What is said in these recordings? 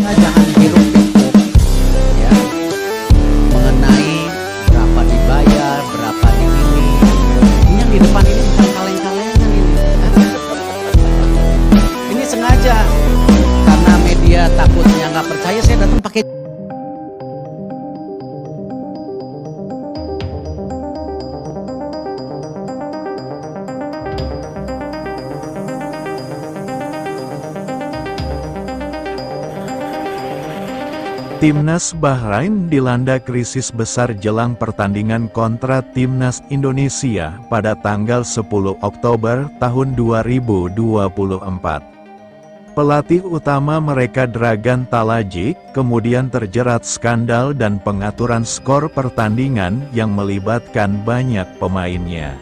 sana jangan hiruk pikuk ya mengenai berapa dibayar, berapa di ini. Ini yang di depan ini bukan kaleng-kalengan ini. Ini sengaja karena media takutnya nggak percaya, saya datang pakai. Timnas Bahrain dilanda krisis besar jelang pertandingan kontra Timnas Indonesia pada tanggal 10 Oktober tahun 2024. Pelatih utama mereka Dragan Talajic kemudian terjerat skandal dan pengaturan skor pertandingan yang melibatkan banyak pemainnya.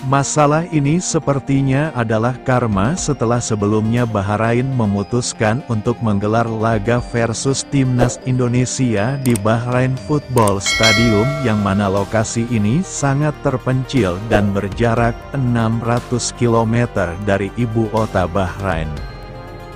Masalah ini sepertinya adalah karma setelah sebelumnya Bahrain memutuskan untuk menggelar laga versus Timnas Indonesia di Bahrain Football Stadium yang mana lokasi ini sangat terpencil dan berjarak 600 km dari ibu kota Bahrain.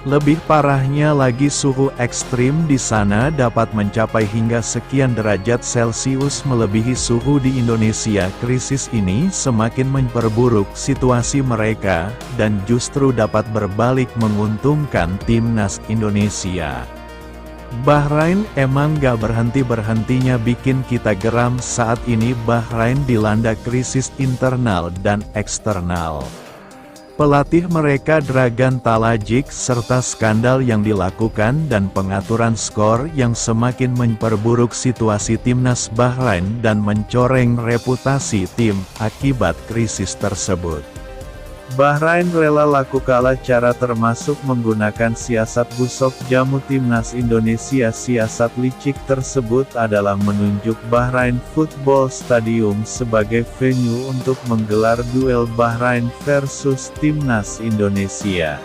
Lebih parahnya lagi suhu ekstrim di sana dapat mencapai hingga sekian derajat Celcius melebihi suhu di Indonesia. Krisis ini semakin memperburuk situasi mereka, dan justru dapat berbalik menguntungkan Timnas Indonesia. Bahrain emang gak berhenti-berhentinya bikin kita geram. Saat ini Bahrain dilanda krisis internal dan eksternal. Pelatih mereka Dragan Talajic serta skandal yang dilakukan dan pengaturan skor yang semakin memperburuk situasi Timnas Bahrain dan mencoreng reputasi tim akibat krisis tersebut. Bahrain rela lakukan cara termasuk menggunakan siasat busuk jamu Timnas Indonesia. Siasat licik tersebut adalah menunjuk Bahrain Football Stadium sebagai venue untuk menggelar duel Bahrain versus Timnas Indonesia.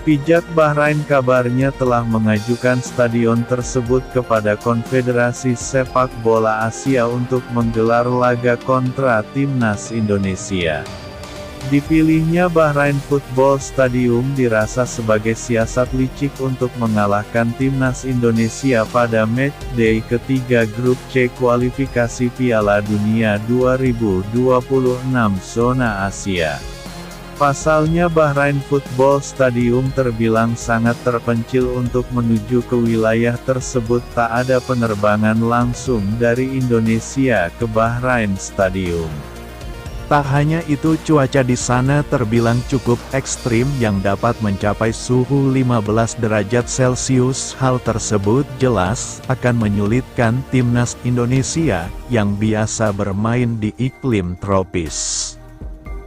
Pijak Bahrain kabarnya telah mengajukan stadion tersebut kepada Konfederasi Sepak Bola Asia untuk menggelar laga kontra Timnas Indonesia. Dipilihnya Bahrain Football Stadium dirasa sebagai siasat licik untuk mengalahkan Timnas Indonesia pada matchday ketiga grup C kualifikasi Piala Dunia 2026 zona Asia. Pasalnya Bahrain Football Stadium terbilang sangat terpencil. Untuk menuju ke wilayah tersebut tak ada penerbangan langsung dari Indonesia ke Bahrain Stadium. Tak hanya itu, cuaca di sana terbilang cukup ekstrim yang dapat mencapai suhu 15 derajat Celcius. Hal tersebut jelas akan menyulitkan Timnas Indonesia yang biasa bermain di iklim tropis.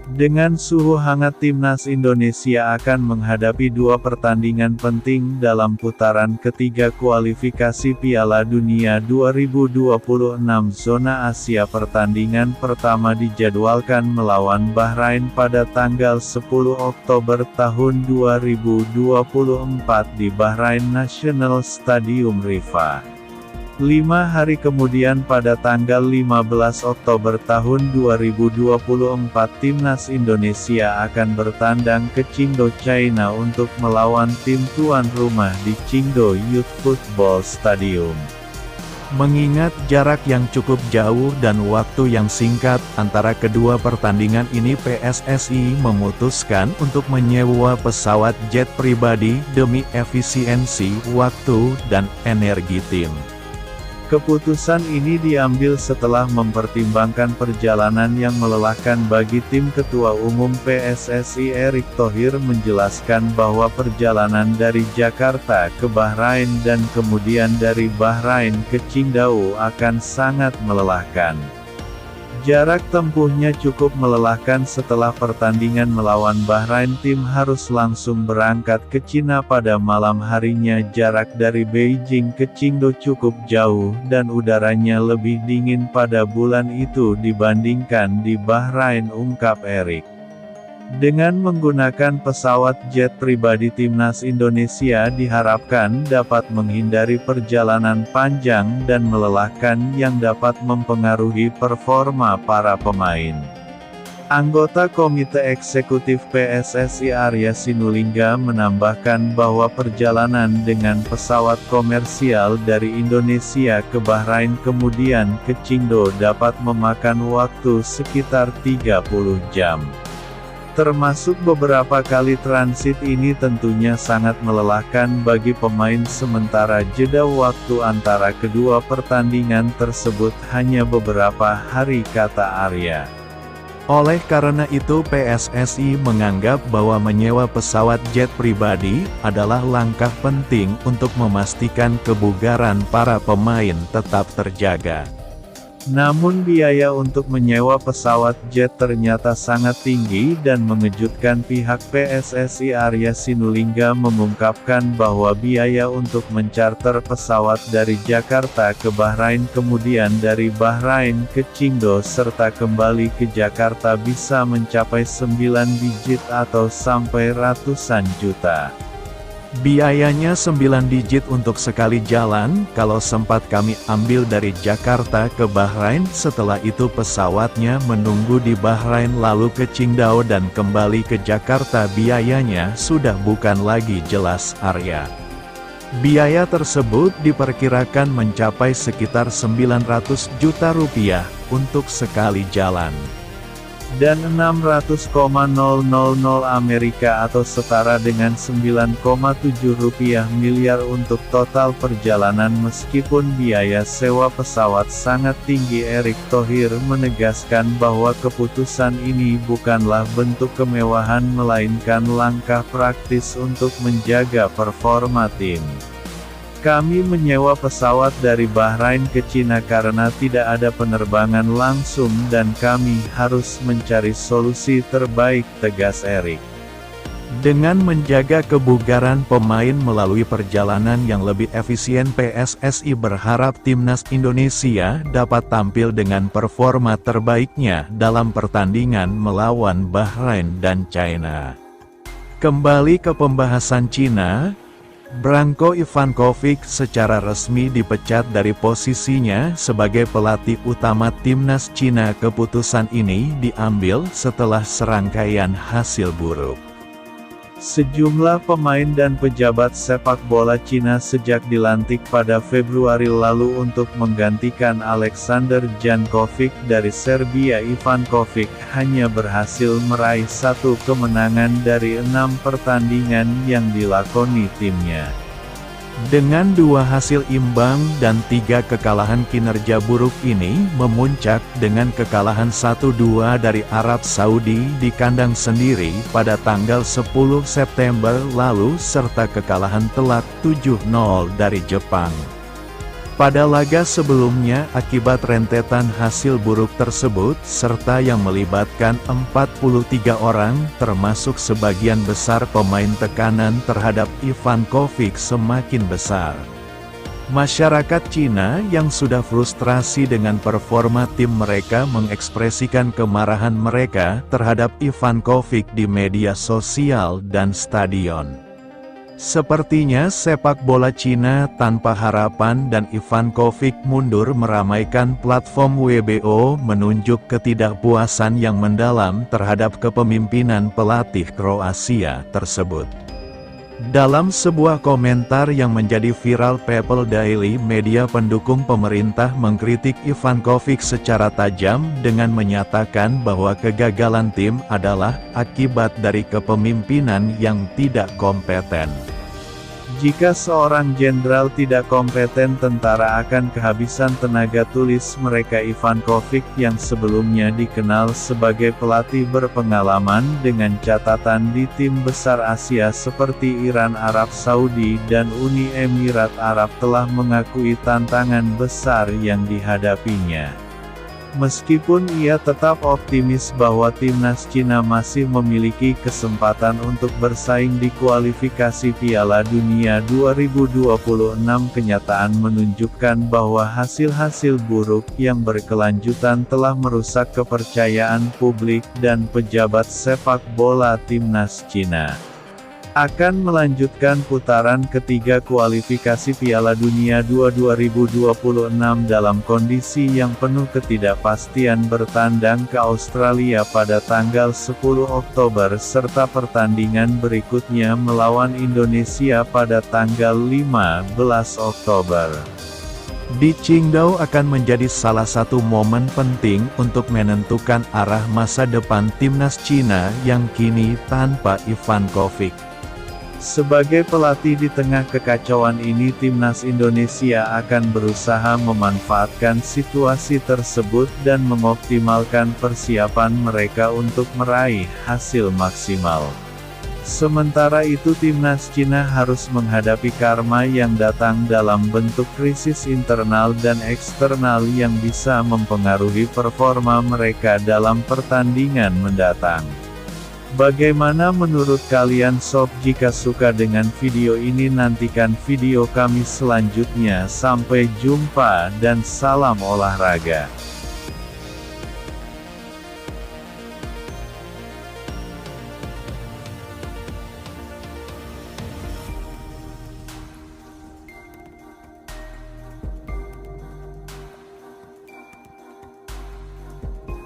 Dengan suhu hangat, Timnas Indonesia akan menghadapi dua pertandingan penting dalam putaran ketiga kualifikasi Piala Dunia 2026 zona Asia. Pertandingan pertama dijadwalkan melawan Bahrain pada tanggal 10 Oktober tahun 2024 di Bahrain National Stadium Rifa. 5 hari kemudian pada tanggal 15 Oktober tahun 2024 Timnas Indonesia akan bertandang ke Qingdao, China untuk melawan tim tuan rumah di Qingdao Youth Football Stadium. Mengingat jarak yang cukup jauh dan waktu yang singkat antara kedua pertandingan ini, PSSI memutuskan untuk menyewa pesawat jet pribadi demi efisiensi waktu dan energi tim. Keputusan ini diambil setelah mempertimbangkan perjalanan yang melelahkan bagi tim. Ketua Umum PSSI Erick Thohir menjelaskan bahwa perjalanan dari Jakarta ke Bahrain dan kemudian dari Bahrain ke Qingdao akan sangat melelahkan. Jarak tempuhnya cukup melelahkan. Setelah pertandingan melawan Bahrain, tim harus langsung berangkat ke Cina pada malam harinya. Jarak dari Beijing ke Qingdao cukup jauh, dan udaranya lebih dingin pada bulan itu dibandingkan di Bahrain, ungkap Erick. Dengan menggunakan pesawat jet pribadi, Timnas Indonesia diharapkan dapat menghindari perjalanan panjang dan melelahkan yang dapat mempengaruhi performa para pemain. Anggota Komite Eksekutif PSSI Arya Sinulinga menambahkan bahwa perjalanan dengan pesawat komersial dari Indonesia ke Bahrain kemudian ke Qingdao dapat memakan waktu sekitar 30 jam. Termasuk beberapa kali transit ini tentunya sangat melelahkan bagi pemain sementara jeda waktu antara kedua pertandingan tersebut hanya beberapa hari, kata Arya. Oleh karena itu PSSI menganggap bahwa menyewa pesawat jet pribadi adalah langkah penting untuk memastikan kebugaran para pemain tetap terjaga. Namun biaya untuk menyewa pesawat jet ternyata sangat tinggi dan mengejutkan pihak PSSI. Arya Sinulinga mengungkapkan bahwa biaya untuk mencarter pesawat dari Jakarta ke Bahrain kemudian dari Bahrain ke Qingdao serta kembali ke Jakarta bisa mencapai 9 digit atau sampai ratusan juta. Biayanya 9 digit untuk sekali jalan, kalau sempat kami ambil dari Jakarta ke Bahrain, setelah itu pesawatnya menunggu di Bahrain lalu ke Qingdao dan kembali ke Jakarta, biayanya sudah bukan lagi jelas, Arya. Biaya tersebut diperkirakan mencapai sekitar 900 juta rupiah untuk sekali jalan. Dan 600,000 Amerika atau setara dengan 9,7 rupiah miliar untuk total perjalanan. Meskipun biaya sewa pesawat sangat tinggi, Erick Thohir menegaskan bahwa keputusan ini bukanlah bentuk kemewahan melainkan langkah praktis untuk menjaga performa tim. Kami menyewa pesawat dari Bahrain ke Cina karena tidak ada penerbangan langsung dan kami harus mencari solusi terbaik, tegas Erick. Dengan menjaga kebugaran pemain melalui perjalanan yang lebih efisien, PSSI berharap timnas Indonesia dapat tampil dengan performa terbaiknya dalam pertandingan melawan Bahrain dan China. Kembali ke pembahasan Cina, Branko Ivankovic secara resmi dipecat dari posisinya sebagai pelatih utama timnas Cina. Keputusan ini diambil setelah serangkaian hasil buruk. Sejumlah pemain dan pejabat sepak bola Cina sejak dilantik pada Februari lalu untuk menggantikan Alexander Jankovic dari Serbia. Ivankovic hanya berhasil meraih 1 kemenangan dari 6 pertandingan yang dilakoni timnya. Dengan 2 hasil imbang dan 3 kekalahan, kinerja buruk ini memuncak dengan kekalahan 1-2 dari Arab Saudi di kandang sendiri pada tanggal 10 September lalu serta kekalahan telak 7-0 dari Jepang. Pada laga sebelumnya, akibat rentetan hasil buruk tersebut, serta yang melibatkan 43 orang, termasuk sebagian besar pemain, tekanan terhadap Ivankovic semakin besar. Masyarakat Cina yang sudah frustrasi dengan performa tim mereka mengekspresikan kemarahan mereka terhadap Ivankovic di media sosial dan stadion. Sepertinya sepak bola Cina tanpa harapan dan Ivankovic mundur meramaikan platform Weibo menunjuk ketidakpuasan yang mendalam terhadap kepemimpinan pelatih Kroasia tersebut. Dalam sebuah komentar yang menjadi viral, People Daily, media pendukung pemerintah mengkritik Ivankovic secara tajam dengan menyatakan bahwa kegagalan tim adalah akibat dari kepemimpinan yang tidak kompeten. Jika seorang jenderal tidak kompeten, tentara akan kehabisan tenaga, tulis mereka. Ivankovic yang sebelumnya dikenal sebagai pelatih berpengalaman dengan catatan di tim besar Asia seperti Iran, Arab Saudi, dan Uni Emirat Arab, telah mengakui tantangan besar yang dihadapinya. Meskipun ia tetap optimis bahwa timnas Cina masih memiliki kesempatan untuk bersaing di kualifikasi Piala Dunia 2026, kenyataan menunjukkan bahwa hasil-hasil buruk yang berkelanjutan telah merusak kepercayaan publik dan pejabat sepak bola timnas Cina. akan melanjutkan putaran ketiga kualifikasi Piala Dunia 2026 dalam kondisi yang penuh ketidakpastian bertandang ke Australia pada tanggal 10 Oktober serta pertandingan berikutnya melawan Indonesia pada tanggal 15 Oktober. Di Qingdao akan menjadi salah satu momen penting untuk menentukan arah masa depan timnas Cina yang kini tanpa Ivan Kovic. Sebagai pelatih di tengah kekacauan ini, timnas Indonesia akan berusaha memanfaatkan situasi tersebut dan mengoptimalkan persiapan mereka untuk meraih hasil maksimal. Sementara itu timnas Cina harus menghadapi karma yang datang dalam bentuk krisis internal dan eksternal yang bisa mempengaruhi performa mereka dalam pertandingan mendatang. Bagaimana menurut kalian sob? Jika suka dengan video ini, nantikan video kami selanjutnya. Sampai jumpa dan salam olahraga.